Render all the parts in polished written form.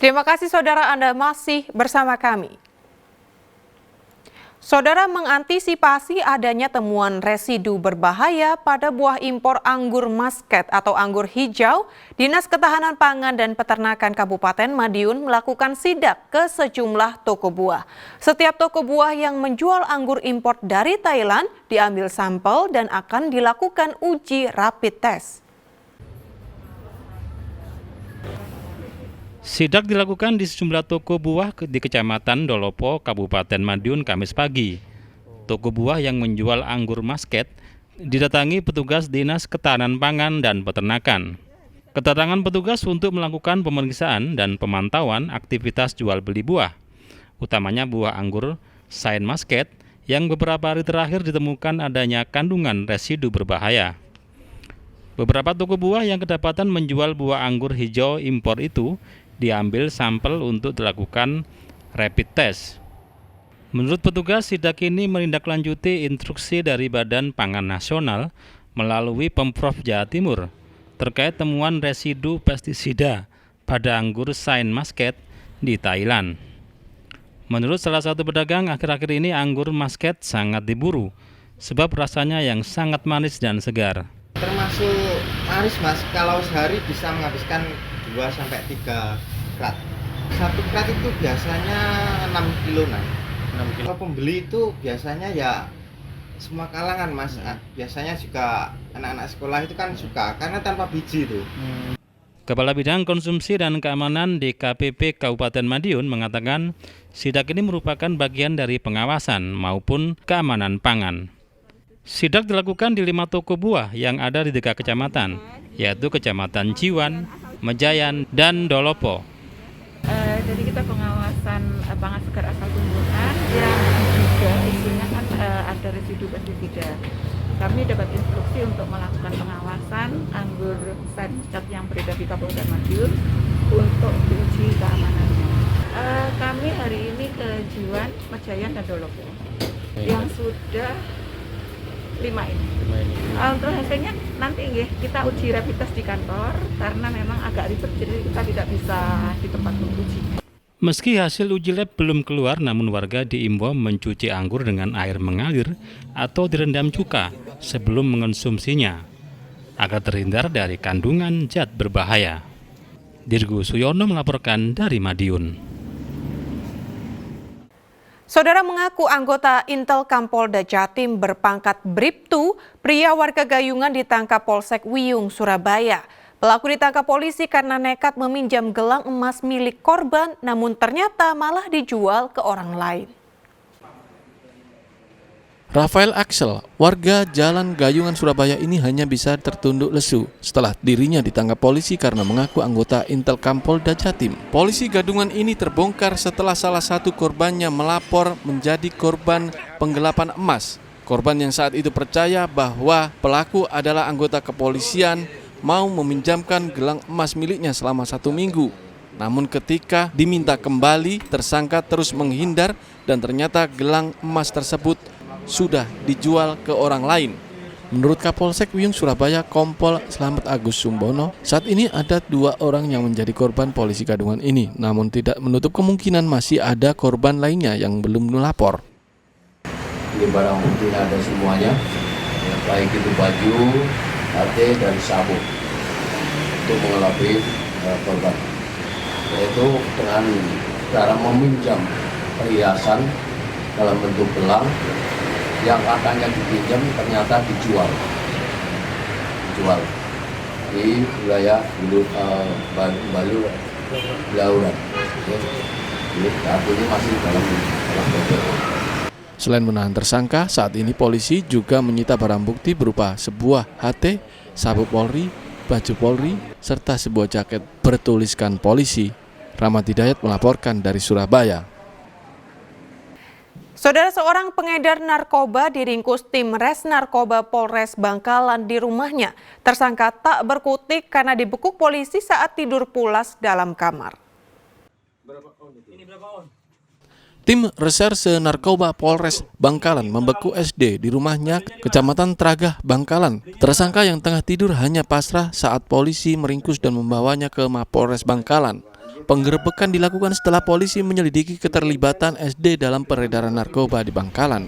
Terima kasih saudara, Anda masih bersama kami. Saudara, mengantisipasi adanya temuan residu berbahaya pada buah impor anggur muscat atau anggur hijau, Dinas Ketahanan Pangan dan Peternakan Kabupaten Madiun melakukan sidak ke sejumlah toko buah. Setiap toko buah yang menjual anggur impor dari Thailand diambil sampel dan akan dilakukan uji rapid test. Sidak dilakukan di sejumlah toko buah di Kecamatan Dolopo, Kabupaten Madiun, Kamis pagi. Toko buah yang menjual anggur muscat didatangi petugas Dinas Ketahanan Pangan dan Peternakan. Kedatangan petugas untuk melakukan pemeriksaan dan pemantauan aktivitas jual beli buah, utamanya buah anggur Sain muscat yang beberapa hari terakhir ditemukan adanya kandungan residu berbahaya. Beberapa toko buah yang kedapatan menjual buah anggur hijau impor itu diambil sampel untuk dilakukan rapid test. Menurut petugas, sidak ini menindaklanjuti instruksi dari Badan Pangan Nasional melalui Pemprov Jawa Timur terkait temuan residu pestisida pada anggur Sain muscat di Thailand. Menurut salah satu pedagang, akhir-akhir ini anggur muscat sangat diburu sebab rasanya yang sangat manis dan segar. Termasuk manis mas, kalau sehari bisa menghabiskan 2-3 krat. Satu krat itu biasanya 6 kiloan. Kalau pembeli itu biasanya ya semua kalangan mas. Biasanya juga anak-anak sekolah itu kan suka karena tanpa biji itu. Kepala Bidang Konsumsi dan Keamanan DKPP Kabupaten Madiun mengatakan sidak ini merupakan bagian dari pengawasan maupun keamanan pangan. Sidak dilakukan di 5 toko buah yang ada di 3 kecamatan, yaitu Kecamatan Ciwan, Mejayan, dan Dolopo. Jadi kita pengawasan pangan segar asal tumbuhan yang juga isinya kan ada residu pestisida. Kami dapat instruksi untuk melakukan pengawasan anggur Sain muscat yang beredar di Kabupaten Madiun untuk diuji keamanannya. Kami hari ini ke Ciwan, Mejayan, dan Dolopo yang sudah 5 ini. Untuk hasilnya nanti kita uji rapid test di kantor karena memang agak ribet, jadi kita tidak bisa di tempat menguji. Meski hasil uji lab belum keluar, namun warga diimbau mencuci anggur dengan air mengalir atau direndam cuka sebelum mengonsumsinya agar terhindar dari kandungan zat berbahaya. Dirgo Suyono melaporkan dari Madiun. Saudara, mengaku anggota Intel Kampolda Jatim berpangkat Bribtu, pria warga Gayungan ditangkap Polsek Wiyung, Surabaya. Pelaku ditangkap polisi karena nekat meminjam gelang emas milik korban, namun ternyata malah dijual ke orang lain. Rafael Axel, warga Jalan Gayungan, Surabaya ini hanya bisa tertunduk lesu setelah dirinya ditangkap polisi karena mengaku anggota Intel Kampolda Jatim. Polisi gadungan ini terbongkar setelah salah satu korbannya melapor menjadi korban penggelapan emas. Korban yang saat itu percaya bahwa pelaku adalah anggota kepolisian mau meminjamkan gelang emas miliknya selama 1 minggu. Namun ketika diminta kembali, tersangka terus menghindar dan ternyata gelang emas tersebut sudah dijual ke orang lain. Menurut Kapolsek Wiyung Surabaya, Kompol Slamet Agus Sumbono, saat ini ada 2 orang yang menjadi korban polisi gadungan ini, namun tidak menutup kemungkinan masih ada korban lainnya yang belum melapor. Ini barang buktinya ada semuanya, baik itu baju, HT, dan sabuk untuk mengelabui korban, yaitu dengan cara meminjam perhiasan dalam bentuk gelang yang akannya dipinjam ternyata dijual di wilayah Balu Belauran. Jadi saat ini masih dalam proses. Selain menahan tersangka, saat ini polisi juga menyita barang bukti berupa sebuah HT, sabuk Polri, baju Polri, serta sebuah jaket bertuliskan polisi. Rahmat Hidayat melaporkan dari Surabaya. Saudara, seorang pengedar narkoba diringkus tim Res Narkoba Polres Bangkalan di rumahnya. Tersangka tak berkutik karena dibekuk polisi saat tidur pulas dalam kamar. Tim Reserse Narkoba Polres Bangkalan membeku SD di rumahnya Kecamatan Tragah, Bangkalan. Tersangka yang tengah tidur hanya pasrah saat polisi meringkus dan membawanya ke Mapolres Bangkalan. Penggerebekan dilakukan setelah polisi menyelidiki keterlibatan SD dalam peredaran narkoba di Bangkalan.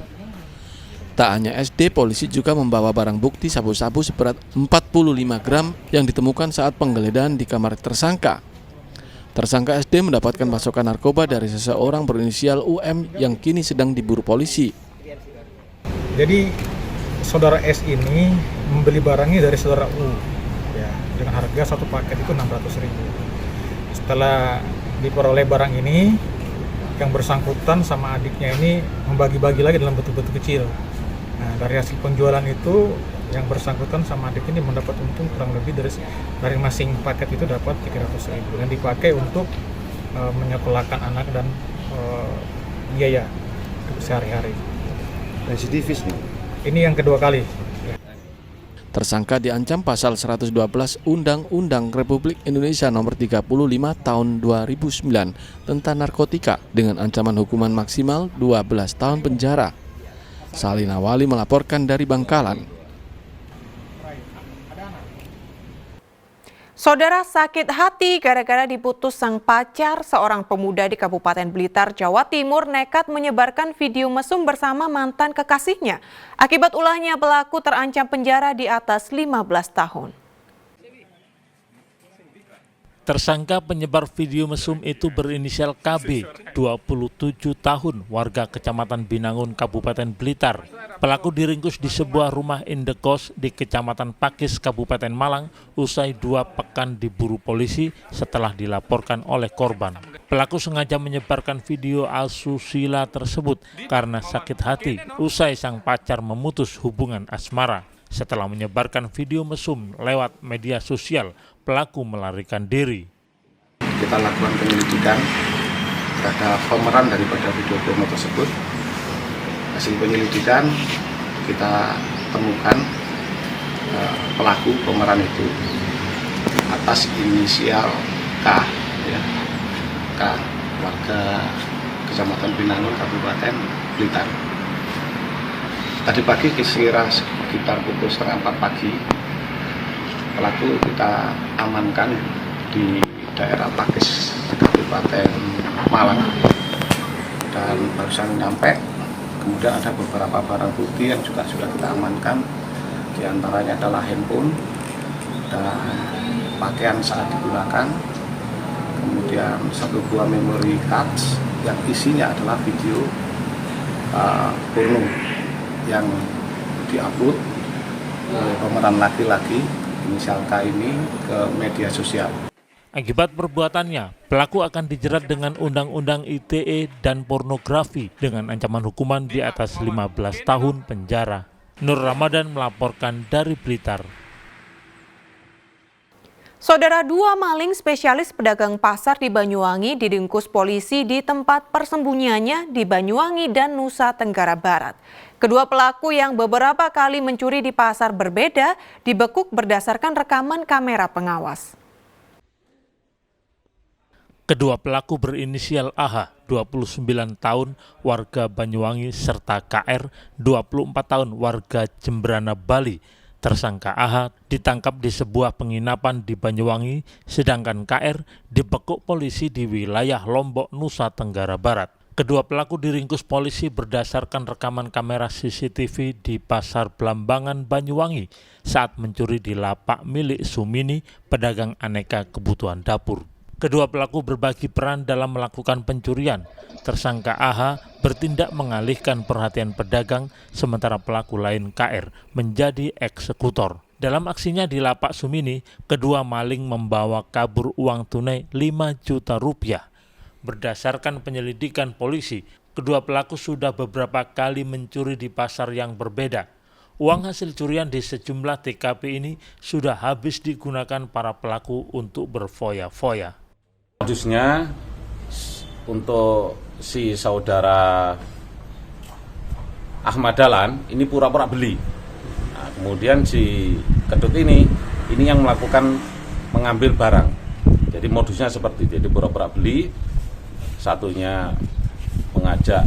Tak hanya SD, polisi juga membawa barang bukti sabu-sabu seberat 45 gram yang ditemukan saat penggeledahan di kamar tersangka. Tersangka SD mendapatkan pasokan narkoba dari seseorang berinisial UM yang kini sedang diburu polisi. Jadi saudara S ini membeli barangnya dari saudara U ya, dengan harga satu paket itu 600.000. Setelah diperoleh barang ini, yang bersangkutan sama adiknya ini membagi-bagi lagi dalam bentuk-bentuk kecil. Nah, dari hasil penjualan itu yang bersangkutan sama adik ini mendapat untung kurang lebih dari masing paket itu dapat 300.000 yang dipakai untuk menyekolahkan anak dan biaya sehari-hari. Residivis nih. Ini yang kedua kali. Tersangka diancam pasal 112 Undang-Undang Republik Indonesia Nomor 35 Tahun 2009 tentang narkotika dengan ancaman hukuman maksimal 12 tahun penjara. Salina Wali melaporkan dari Bangkalan. Saudara sakit hati gara-gara diputus sang pacar, seorang pemuda di Kabupaten Blitar, Jawa Timur nekat menyebarkan video mesum bersama mantan kekasihnya. Akibat ulahnya, pelaku terancam penjara di atas 15 tahun. Tersangka penyebar video mesum itu berinisial KB, 27 tahun, warga Kecamatan Binangun, Kabupaten Blitar. Pelaku diringkus di sebuah rumah indekos di Kecamatan Pakis, Kabupaten Malang, usai 2 pekan diburu polisi setelah dilaporkan oleh korban. Pelaku sengaja menyebarkan video asusila tersebut karena sakit hati, usai sang pacar memutus hubungan asmara. Setelah menyebarkan video mesum lewat media sosial, pelaku melarikan diri. Kita lakukan penyelidikan terhadap pemeran daripada video porno tersebut. Hasil penyelidikan kita temukan pelaku pemeran itu atas inisial K, ya, K, warga Kecamatan Binangun, Kabupaten Blitar. Tadi pagi kira sekitar pukul 3:30 pagi, pelaku kita amankan di daerah Pakis, Kabupaten Malang, dan barusan nyampe. Kemudian ada beberapa barang bukti yang juga sudah kita amankan, di antaranya adalah handphone dan pakaian saat digunakan, kemudian 1 buah memory card yang isinya adalah video porno yang diupload oleh pemeran laki-laki inisial K ini ke media sosial. Akibat perbuatannya, pelaku akan dijerat dengan Undang-Undang ITE dan pornografi dengan ancaman hukuman di atas 15 tahun penjara. Nur Ramadan melaporkan dari Blitar. Saudara, 2 maling spesialis pedagang pasar di Banyuwangi diringkus polisi di tempat persembunyiannya di Banyuwangi dan Nusa Tenggara Barat. Kedua pelaku yang beberapa kali mencuri di pasar berbeda dibekuk berdasarkan rekaman kamera pengawas. Kedua pelaku berinisial AH, 29 tahun, warga Banyuwangi, serta KR, 24 tahun, warga Jembrana, Bali. Tersangka AH ditangkap di sebuah penginapan di Banyuwangi, sedangkan KR dibekuk polisi di wilayah Lombok, Nusa Tenggara Barat. Kedua pelaku diringkus polisi berdasarkan rekaman kamera CCTV di Pasar Blambangan, Banyuwangi saat mencuri di lapak milik Sumini, pedagang aneka kebutuhan dapur. Kedua pelaku berbagi peran dalam melakukan pencurian. Tersangka AH bertindak mengalihkan perhatian pedagang, sementara pelaku lain KR menjadi eksekutor. Dalam aksinya di lapak Sumini, kedua maling membawa kabur uang tunai 5 juta rupiah. Berdasarkan penyelidikan polisi, kedua pelaku sudah beberapa kali mencuri di pasar yang berbeda. Uang hasil curian di sejumlah TKP ini sudah habis digunakan para pelaku untuk berfoya-foya. Modusnya untuk si saudara Ahmad Dahlan ini pura-pura beli. Nah, kemudian si kedut ini yang melakukan mengambil barang. Jadi modusnya seperti itu, jadi pura-pura beli, satunya mengajak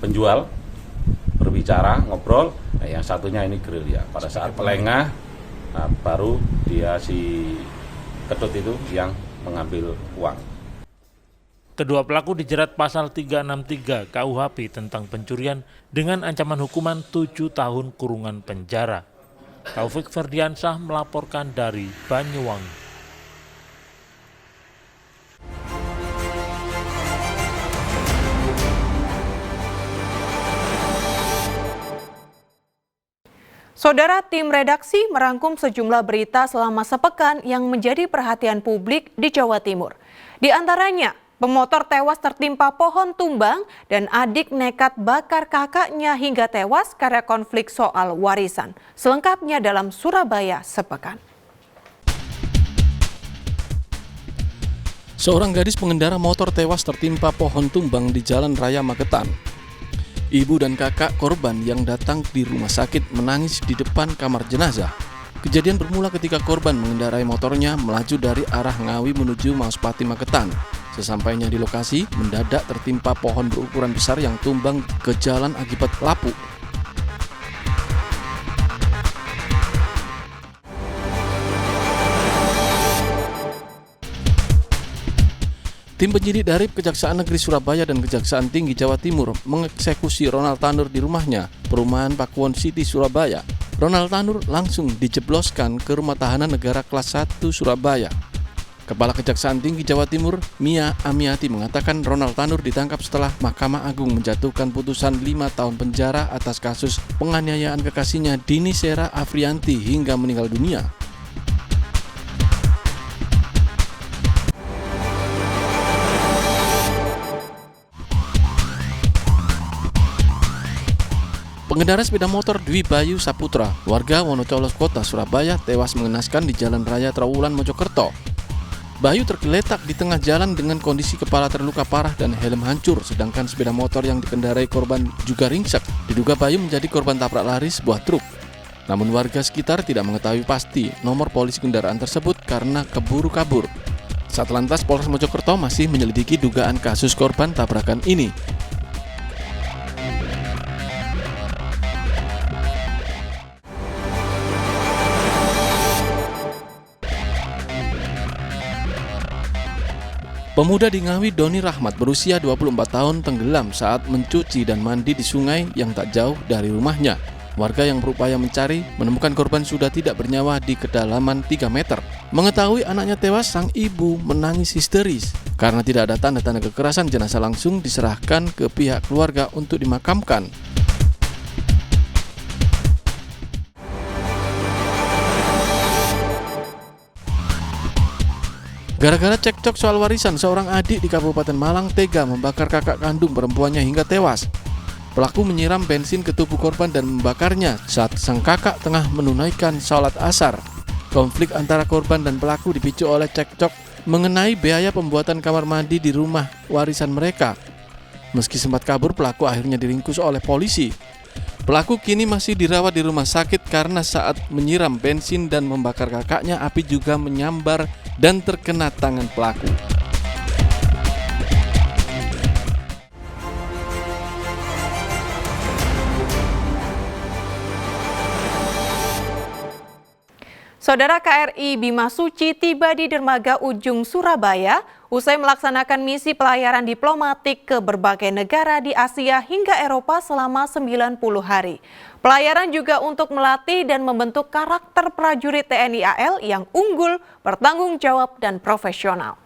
penjual berbicara, ngobrol, nah yang satunya ini gerilya. Pada saat pelengah, nah baru dia si kedut itu yang mengambil uang. Kedua pelaku dijerat pasal 363 KUHP tentang pencurian dengan ancaman hukuman 7 tahun kurungan penjara. Taufik Ferdiansyah melaporkan dari Banyuwangi. Saudara, tim redaksi merangkum sejumlah berita selama sepekan yang menjadi perhatian publik di Jawa Timur. Di antaranya, pemotor tewas tertimpa pohon tumbang dan adik nekat bakar kakaknya hingga tewas karena konflik soal warisan. Selengkapnya dalam Surabaya sepekan. Seorang gadis pengendara motor tewas tertimpa pohon tumbang di Jalan Raya Magetan. Ibu dan kakak korban yang datang di rumah sakit menangis di depan kamar jenazah. Kejadian bermula ketika korban mengendarai motornya melaju dari arah Ngawi menuju Mauspati Magetan. Sesampainya di lokasi, mendadak tertimpa pohon berukuran besar yang tumbang ke jalan akibat lapuk. Tim penyidik dari Kejaksaan Negeri Surabaya dan Kejaksaan Tinggi Jawa Timur mengeksekusi Ronald Tanur di rumahnya, Perumahan Pakuwon City, Surabaya. Ronald Tanur langsung dijebloskan ke Rumah Tahanan Negara Kelas 1 Surabaya. Kepala Kejaksaan Tinggi Jawa Timur, Mia Amiati, mengatakan Ronald Tanur ditangkap setelah Mahkamah Agung menjatuhkan putusan 5 tahun penjara atas kasus penganiayaan kekasihnya Dini Sera Afrianti hingga meninggal dunia. Pengendara sepeda motor Dwi Bayu Saputra, warga Wonocolo Kota, Surabaya, tewas mengenaskan di Jalan Raya Trawulan, Mojokerto. Bayu tergeletak di tengah jalan dengan kondisi kepala terluka parah dan helm hancur, sedangkan sepeda motor yang dikendarai korban juga ringsek. Diduga Bayu menjadi korban tabrak lari sebuah truk. Namun warga sekitar tidak mengetahui pasti nomor polisi kendaraan tersebut karena keburu kabur. Satlantas Polres Mojokerto masih menyelidiki dugaan kasus korban tabrakan ini. Pemuda di Ngawi, Doni Rahmat, berusia 24 tahun tenggelam saat mencuci dan mandi di sungai yang tak jauh dari rumahnya. Warga yang berupaya mencari menemukan korban sudah tidak bernyawa di kedalaman 3 meter. Mengetahui anaknya tewas, sang ibu menangis histeris. Karena tidak ada tanda-tanda kekerasan, jenazah langsung diserahkan ke pihak keluarga untuk dimakamkan. Gara-gara cekcok soal warisan, seorang adik di Kabupaten Malang tega membakar kakak kandung perempuannya hingga tewas. Pelaku menyiram bensin ke tubuh korban dan membakarnya saat sang kakak tengah menunaikan sholat asar. Konflik antara korban dan pelaku dipicu oleh cekcok mengenai biaya pembuatan kamar mandi di rumah warisan mereka. Meski sempat kabur, pelaku akhirnya diringkus oleh polisi. Pelaku kini masih dirawat di rumah sakit karena saat menyiram bensin dan membakar kakaknya, api juga menyambar dan terkena tangan pelaku. Saudara, KRI Bima Suci tiba di dermaga Ujung, Surabaya usai melaksanakan misi pelayaran diplomatik ke berbagai negara di Asia hingga Eropa selama 90 hari. Pelayaran juga untuk melatih dan membentuk karakter prajurit TNI AL yang unggul, bertanggung jawab, dan profesional.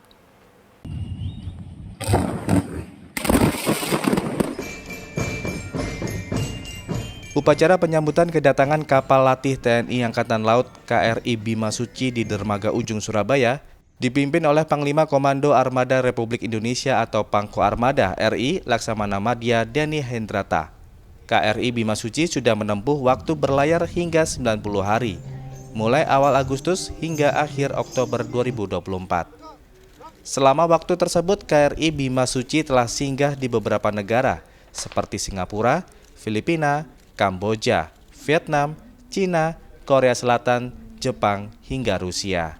Upacara penyambutan kedatangan kapal latih TNI Angkatan Laut KRI Bima Suci di dermaga Ujung, Surabaya dipimpin oleh Panglima Komando Armada Republik Indonesia atau Pangko Armada RI Laksamana Madya Deni Hendrata. KRI Bima Suci sudah menempuh waktu berlayar hingga 90 hari, mulai awal Agustus hingga akhir Oktober 2024. Selama waktu tersebut, KRI Bima Suci telah singgah di beberapa negara seperti Singapura, Filipina, Kamboja, Vietnam, Cina, Korea Selatan, Jepang, hingga Rusia.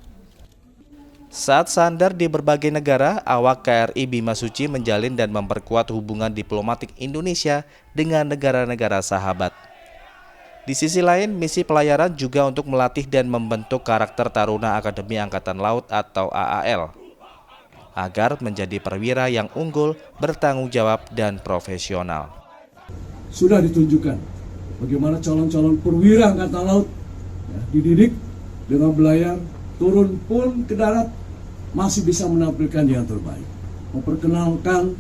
Saat sandar di berbagai negara, awak KRI Bima Suci menjalin dan memperkuat hubungan diplomatik Indonesia dengan negara-negara sahabat. Di sisi lain, misi pelayaran juga untuk melatih dan membentuk karakter Taruna Akademi Angkatan Laut atau AAL. agar menjadi perwira yang unggul, bertanggung jawab, dan profesional. Sudah ditunjukkan bagaimana calon-calon perwira Angkatan Laut dididik dengan belayar, turun pun ke darat masih bisa menampilkan yang terbaik. Memperkenalkan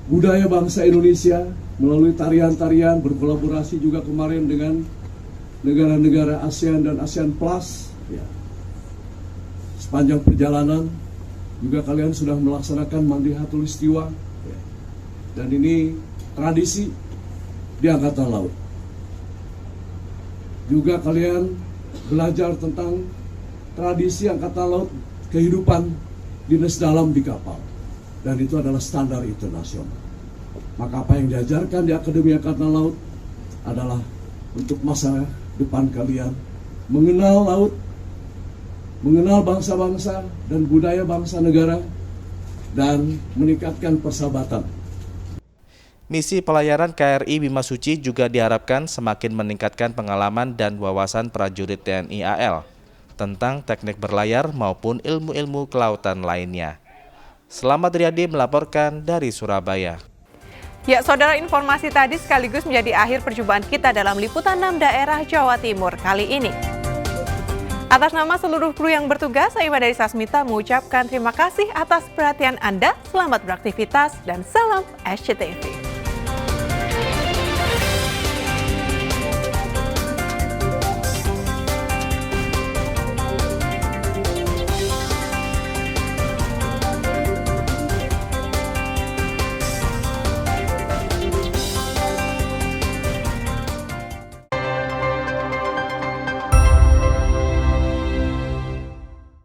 budaya bangsa Indonesia melalui tarian-tarian, berkolaborasi juga kemarin dengan negara-negara ASEAN dan ASEAN Plus. Sepanjang perjalanan juga kalian sudah melaksanakan mandi khatulistiwa, dan ini tradisi di Angkatan Laut. Juga kalian belajar tentang tradisi Angkatan Laut, kehidupan dinas dalam di kapal, dan itu adalah standar internasional. Maka apa yang diajarkan di Akademi Angkatan Laut adalah untuk masa depan kalian, mengenal laut, mengenal bangsa-bangsa dan budaya bangsa negara, dan meningkatkan persahabatan. Misi pelayaran KRI Bimasuci juga diharapkan semakin meningkatkan pengalaman dan wawasan prajurit TNI AL tentang teknik berlayar maupun ilmu-ilmu kelautan lainnya. Selamat Riyadi melaporkan dari Surabaya. Ya, saudara, informasi tadi sekaligus menjadi akhir perjumpaan kita dalam Liputan 6 Daerah Jawa Timur kali ini. Atas nama seluruh kru yang bertugas, saya Madari Sasmita mengucapkan terima kasih atas perhatian Anda, selamat beraktivitas, dan salam SCTV.